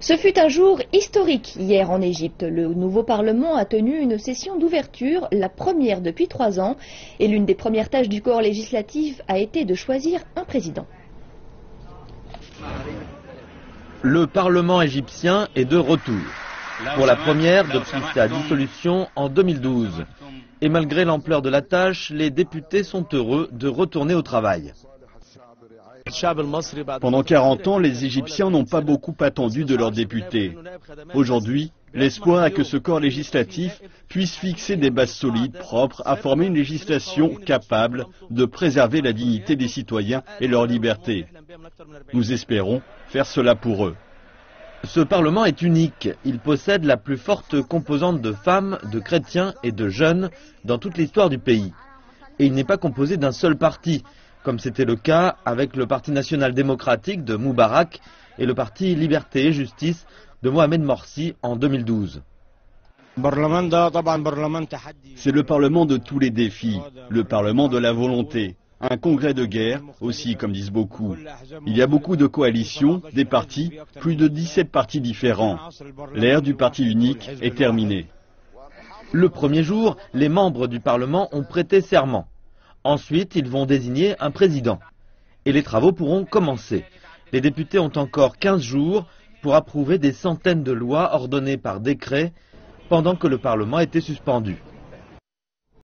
Ce fut un jour historique hier en Égypte. Le nouveau Parlement a tenu une session d'ouverture, la première depuis 3 ans, et l'une des premières tâches du corps législatif a été de choisir un président. Le Parlement égyptien est de retour, pour la première depuis sa dissolution en 2012. Et malgré l'ampleur de la tâche, les députés sont heureux de retourner au travail. Pendant 40 ans, les Égyptiens n'ont pas beaucoup attendu de leurs députés. Aujourd'hui, l'espoir est que ce corps législatif puisse fixer des bases solides, propres à former une législation capable de préserver la dignité des citoyens et leur liberté. Nous espérons faire cela pour eux. Ce Parlement est unique. Il possède la plus forte composante de femmes, de chrétiens et de jeunes dans toute l'histoire du pays. Et il n'est pas composé d'un seul parti, comme c'était le cas avec le Parti national démocratique de Moubarak et le Parti Liberté et Justice de Mohamed Morsi en 2012. C'est le Parlement de tous les défis, le Parlement de la volonté, un congrès de guerre aussi, comme disent beaucoup. Il y a beaucoup de coalitions, des partis, plus de 17 partis différents. L'ère du parti unique est terminée. Le premier jour, les membres du Parlement ont prêté serment. Ensuite, ils vont désigner un président. Et les travaux pourront commencer. Les députés ont encore 15 jours pour approuver des centaines de lois ordonnées par décret pendant que le Parlement était suspendu.